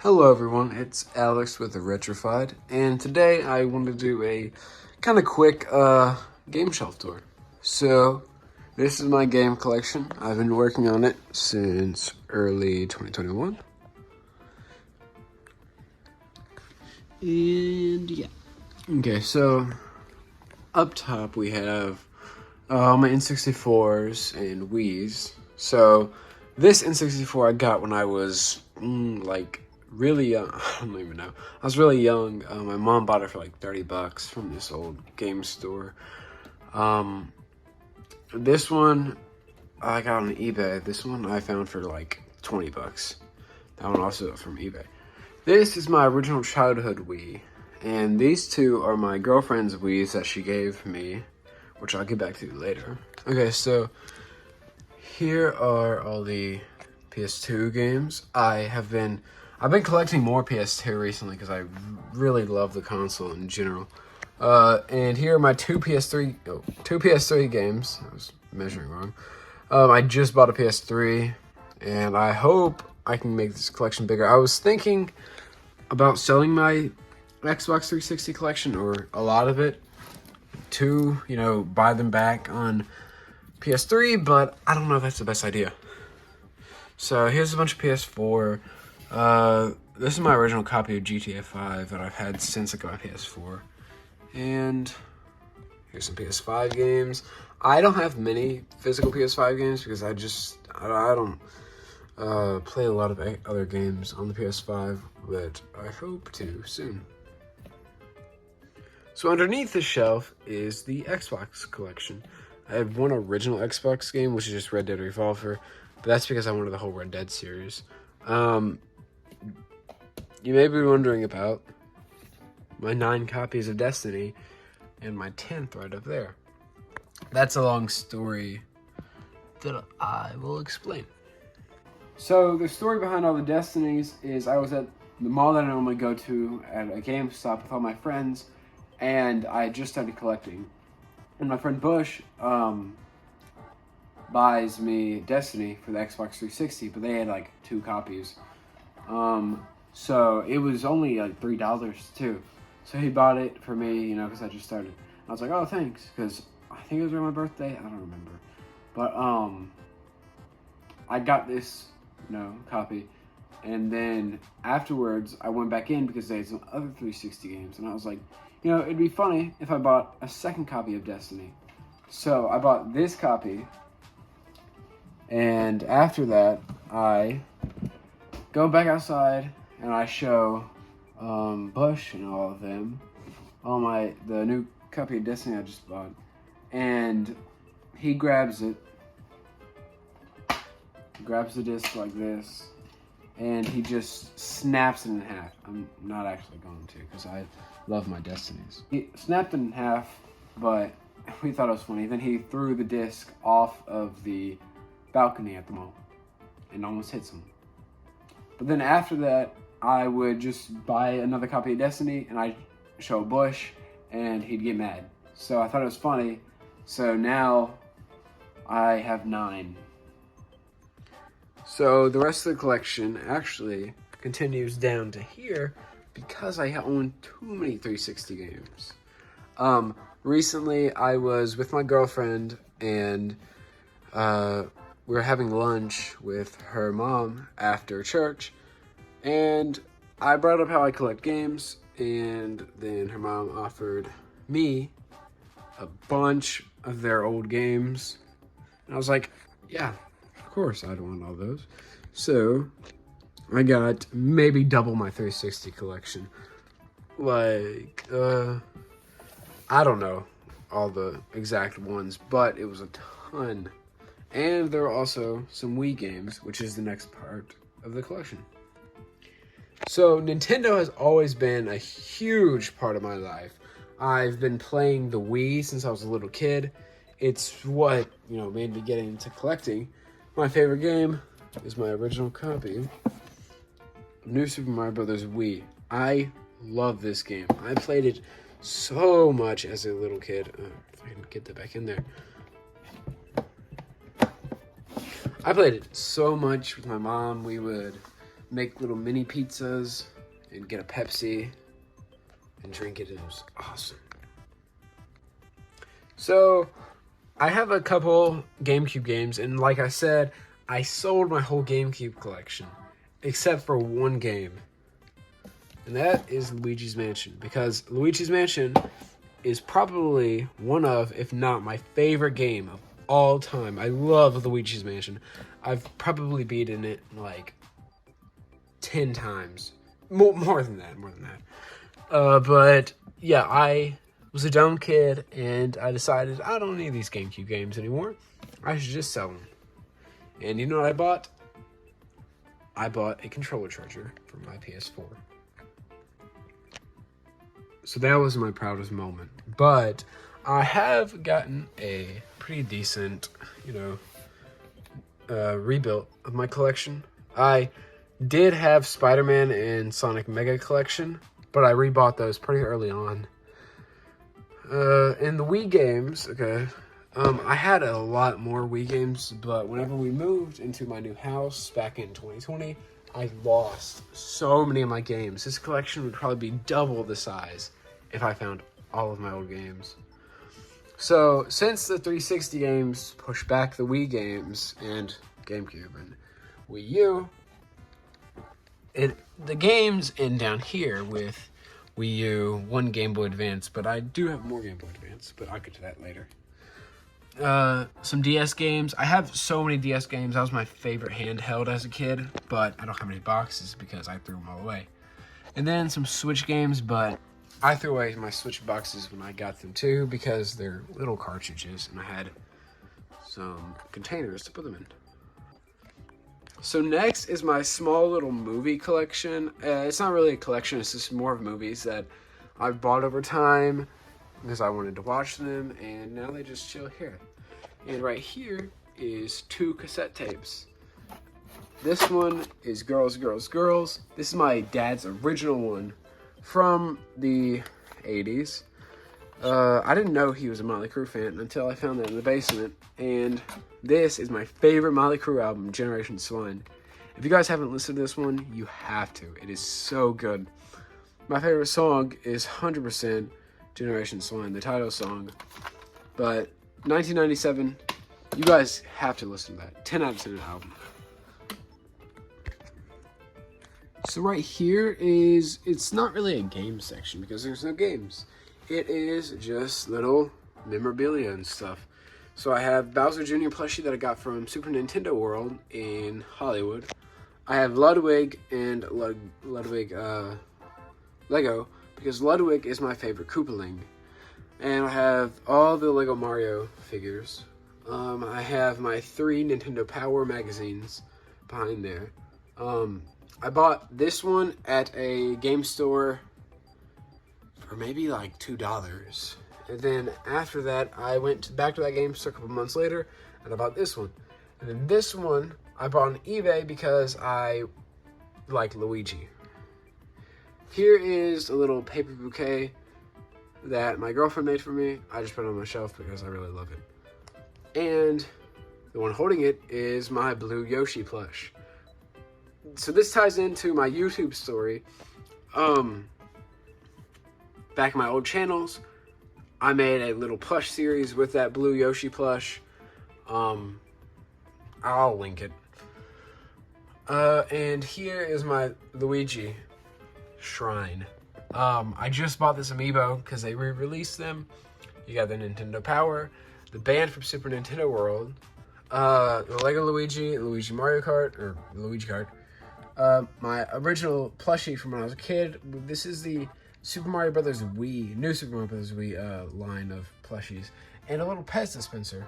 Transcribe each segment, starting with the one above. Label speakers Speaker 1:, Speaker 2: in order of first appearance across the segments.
Speaker 1: Hello everyone, it's Alex with the Retrified, and today I want to do a kind of quick game shelf tour. So, this is my game collection. I've been working on it since early 2021. And yeah. Okay, so up top we have my N64s and Wii's. So, this N64 I got when I was really young. I don't even know. I was really young. My mom bought it for like $30 from this old game store. This one I got on eBay. This one I found for like $20. That one also from eBay. This is my original childhood Wii, and these two are my girlfriend's Wii's that she gave me, which I'll get back to later. Okay, so here are all the PS2 games. I've been collecting more PS2 recently because I really love the console in general. And here are my two PS3 games. I was measuring wrong. I just bought a PS3, and I hope I can make this collection bigger. I was thinking about selling my Xbox 360 collection, or a lot of it, to, buy them back on PS3, but I don't know if that's the best idea. So here's a bunch of PS4. This is my original copy of GTA 5 that I've had since I got my PS4. And here's some PS5 games. I don't have many physical PS5 games because I don't play a lot of other games on the PS5, but I hope to soon. So underneath the shelf is the Xbox collection. I have one original Xbox game, which is just Red Dead Revolver, but that's because I wanted the whole Red Dead series. You may be wondering about my 9 copies of Destiny and my 10th right up there. That's a long story that I will explain. So the story behind all the Destinies is I was at the mall that I normally go to at a GameStop with all my friends, and I had just started collecting. And my friend Bush buys me Destiny for the Xbox 360, but they had like 2 copies. So it was only like $3 too. So he bought it for me, because I just started. I was like, oh, thanks, because I think it was around my birthday. I don't remember. But I got this, copy. And then afterwards, I went back in because they had some other 360 games. And I was like, it'd be funny if I bought a second copy of Destiny. So I bought this copy. And after that, I go back outside and I show Bush and all of them the new copy of Destiny I just bought. And he grabs it, grabs the disc like this, and he just snaps it in half. I'm not actually going to, because I love my Destinies. He snapped it in half, but we thought it was funny. Then he threw the disc off of the balcony at the mall and almost hits him. But then after that, I would just buy another copy of Destiny and I'd show Bush and he'd get mad. So I thought it was funny. So now I have 9. So the rest of the collection actually continues down to here because I own too many 360 games. Recently I was with my girlfriend and we were having lunch with her mom after church, and I brought up how I collect games, and then her mom offered me a bunch of their old games, and I was like, yeah, of course I'd want all those. So I got maybe double my 360 collection. Like, I don't know all the exact ones, but it was a ton. And there are also some Wii games, which is the next part of the collection. So Nintendo has always been a huge part of my life. I've been playing the Wii since I was a little kid. It's what, made me get into collecting. My favorite game is my original copy of New Super Mario Bros. Wii. I love this game. I played it so much as a little kid. If I can get that back in there. I played it so much with my mom. We would make little mini pizzas and get a Pepsi and drink it. It was awesome. So I have a couple GameCube games, and like I said, I sold my whole GameCube collection except for one game, and that is Luigi's Mansion, because Luigi's Mansion is probably one of, if not my favorite game of all time. I love Luigi's Mansion. I've probably beaten it like 10 times. More than that. But yeah, I was a dumb kid, and I decided I don't need these GameCube games anymore. I should just sell them. And you know what I bought? I bought a controller charger for my PS4. So that was my proudest moment. But I have gotten a pretty decent, rebuilt of my collection. I did have Spider-Man and Sonic Mega Collection, but I rebought those pretty early on. In the Wii games, I had a lot more Wii games, but whenever we moved into my new house back in 2020, I lost so many of my games. This collection would probably be double the size if I found all of my old games. So, since the 360 games pushed back the Wii games and GameCube and Wii U, and the games end down here with Wii U, one Game Boy Advance, but I do have more Game Boy Advance, but I'll get to that later. Some DS games. I have so many DS games. That was my favorite handheld as a kid, but I don't have any boxes because I threw them all away. And then some Switch games, but I threw away my Switch boxes when I got them too because they're little cartridges, and I had some containers to put them in. So next is my small little movie collection. It's not really a collection, it's just more of movies that I've bought over time because I wanted to watch them, and now they just chill here. And right here is 2 cassette tapes. This one is Girls, Girls, Girls. This is my dad's original one from the 80s. I didn't know he was a Motley Crue fan until I found that in the basement. And this is my favorite Motley Crue album, Generation Swine. If you guys haven't listened to this one, you have to. It is so good. My favorite song is 100% Generation Swine, the title song. But 1997, you guys have to listen to that. 10 out of 10 album. So right here is, it's not really a game section because there's no games. It is just little memorabilia and stuff. So I have Bowser Jr. plushie that I got from Super Nintendo World in Hollywood. I have Ludwig and Ludwig Lego because Ludwig is my favorite Koopaling. And I have all the Lego Mario figures. I have my 3 Nintendo Power magazines behind there. I bought this one at a game store for maybe like $2. And then after that, I went back to that game store a couple months later, and I bought this one. And then this one, I bought on eBay because I like Luigi. Here is a little paper bouquet that my girlfriend made for me. I just put it on my shelf because I really love it. And the one holding it is my blue Yoshi plush. So this ties into my YouTube story. Back in my old channels, I made a little plush series with that blue Yoshi plush. I'll link it. And here is my Luigi shrine. I just bought this amiibo because they re-released them. You got the Nintendo Power, the band from Super Nintendo World, the Lego Luigi, Luigi Mario Kart, or Luigi Kart. My original plushie from when I was a kid. This is the Super Mario Brothers Wii, new Super Mario Brothers Wii line of plushies, and a little Pez dispenser.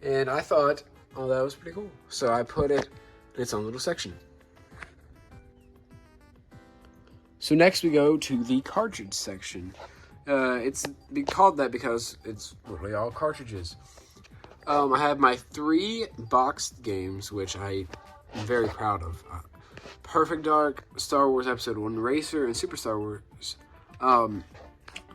Speaker 1: And I thought, oh, that was pretty cool. So I put it in its own little section. So next we go to the cartridge section. It's called that because it's literally all cartridges. I have my 3 boxed games, which I am very proud of. Perfect Dark, Star Wars Episode 1 Racer, and Super Star Wars.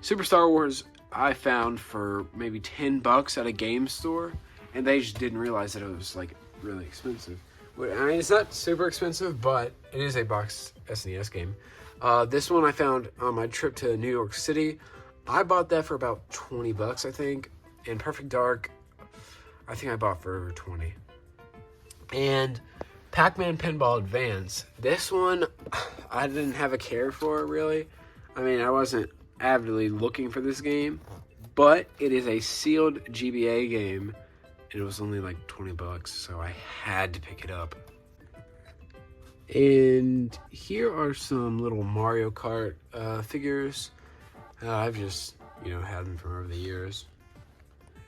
Speaker 1: Super Star Wars I found for maybe $10 at a game store, and they just didn't realize that it was like really expensive. I mean, it's not super expensive, but it is a box SNES game. This one I found on my trip to New York City. I bought that for about $20, I think. And Perfect Dark, I think I bought for 20. And Pac-Man Pinball Advance. This one, I didn't have a care for, really. I mean, I wasn't avidly looking for this game. But it is a sealed GBA game. And it was only like $20, so I had to pick it up. And here are some little Mario Kart figures. I've just, had them from over the years.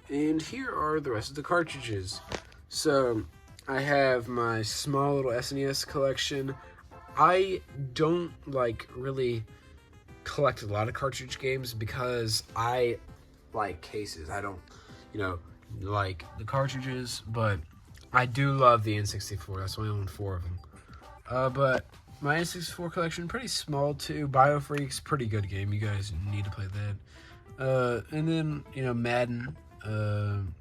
Speaker 1: And here are the rest of the cartridges. So, I have my small little SNES collection. I don't, really collect a lot of cartridge games because I like cases. I don't, like the cartridges, but I do love the N64. That's why I own 4 of them. But my N64 collection, pretty small too. BioFreak's pretty good game. You guys need to play that. And then, Madden,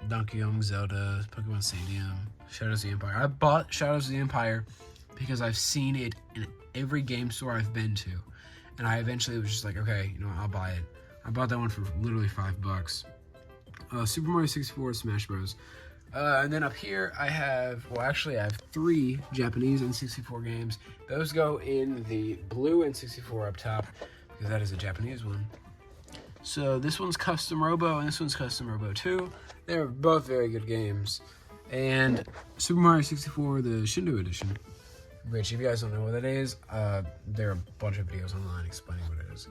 Speaker 1: Donkey Kong, Zelda, Pokemon Stadium, Shadows of the Empire. I bought Shadows of the Empire because I've seen it in every game store I've been to. And I eventually was just like, okay, I'll buy it. I bought that one for literally $5. Super Mario 64, Smash Bros. And then up here I have 3 Japanese N64 games. Those go in the blue N64 up top because that is a Japanese one. So this one's Custom Robo and this one's Custom Robo 2. They're both very good games. And Super Mario 64, the Shindo Edition, which if you guys don't know what that is, there are a bunch of videos online explaining what it is.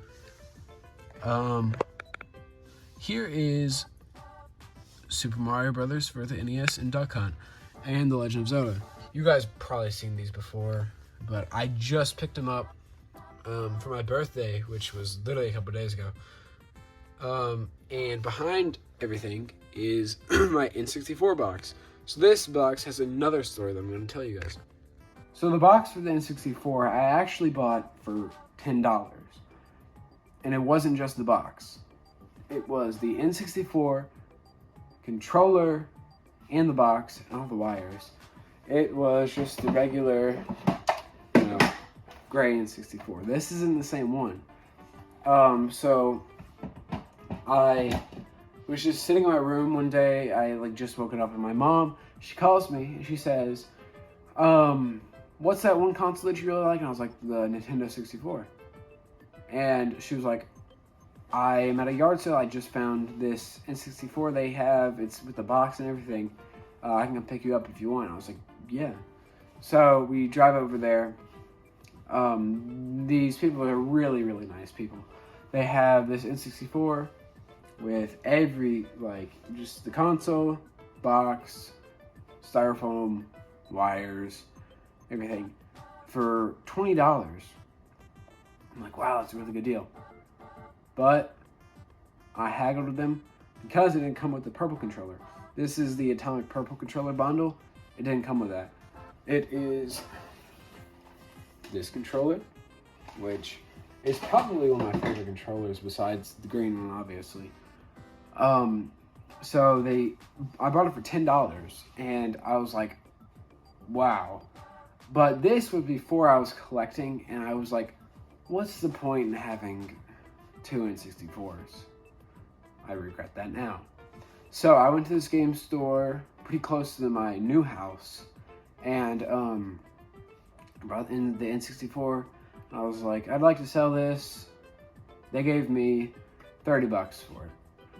Speaker 1: Here is Super Mario Brothers for the NES and Duck Hunt, and The Legend of Zelda. You guys probably seen these before, but I just picked them up for my birthday, which was literally a couple days ago. And behind everything is my N64 box. So this box has another story that I'm going to tell you guys. So the box for the N64 I actually bought for $10. And it wasn't just the box. It was the N64 controller and the box and all the wires. It was just the regular, gray N64. This isn't the same one. So I was just sitting in my room one day. I just woken up and my mom, she calls me and she says, what's that one console that you really like? And I was like, the Nintendo 64. And she was like, I'm at a yard sale. I just found this N64 they have. It's with the box and everything. I can come pick you up if you want. I was like, yeah. So we drive over there. These people are really, really nice people. They have this N64 with every, just the console, box, styrofoam, wires, everything for $20. I'm like, wow, that's a really good deal. But I haggled with them because it didn't come with the purple controller. This is the Atomic Purple controller bundle. It didn't come with that. It is this controller, which is probably one of my favorite controllers besides the green one, obviously. So I bought it for $10, and I was like, wow. But this was before I was collecting, and I was like, what's the point in having 2 N64s? I regret that now. So I went to this game store pretty close to my new house, and brought in the N64. I was like, I'd like to sell this. They gave me $30 for it.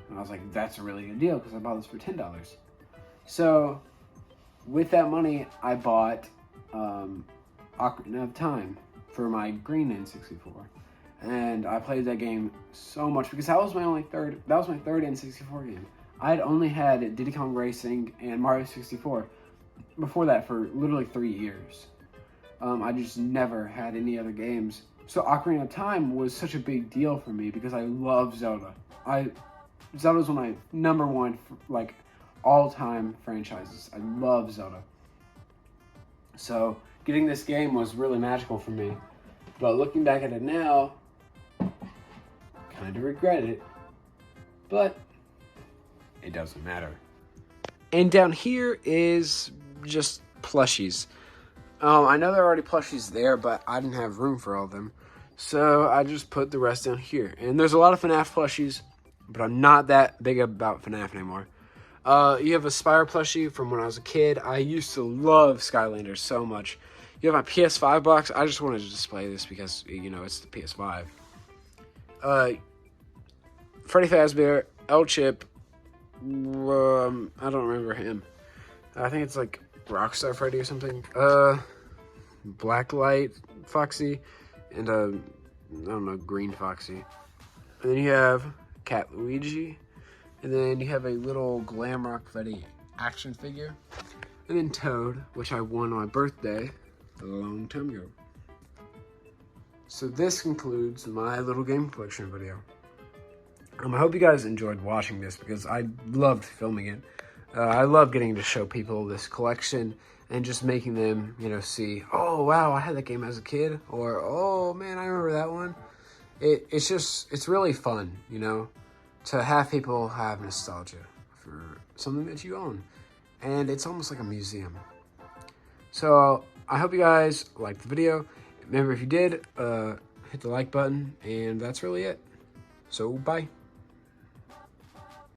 Speaker 1: And I was like, that's a really good deal because I bought this for $10. So with that money, I bought Ocarina of Time for my green N64. And I played that game so much because that was my third N64 game. I had only had Diddy Kong Racing and Mario 64 before that for literally 3 years. I just never had any other games. So Ocarina of Time was such a big deal for me because I love Zelda. Zelda's one of my number one, all-time franchises. I love Zelda. So getting this game was really magical for me. But looking back at it now, kind of regret it. But it doesn't matter. And down here is just plushies. I know there are already plushies there, but I didn't have room for all of them. So I just put the rest down here. And there's a lot of FNAF plushies, but I'm not that big about FNAF anymore. You have a Spire plushie from when I was a kid. I used to love Skylanders so much. You have my PS5 box. I just wanted to display this because, you know, it's the PS5. Freddy Fazbear, El Chip, I don't remember him. I think it's like Rockstar Freddy or something. Blacklight Foxy, and I don't know, Green Foxy. And then you have Cat Luigi, and then you have a little Glamrock Freddy action figure, and then Toad, which I won on my birthday a long time ago. So this concludes my little game collection video. I hope you guys enjoyed watching this because I loved filming it. I love getting to show people this collection and just making them, you know, see, oh, wow, I had that game as a kid, or, oh, man, I remember that one. It's really fun, you know, to have people have nostalgia for something that you own. And it's almost like a museum. So I hope you guys liked the video. Remember, if you did, hit the like button, and that's really it. So, bye.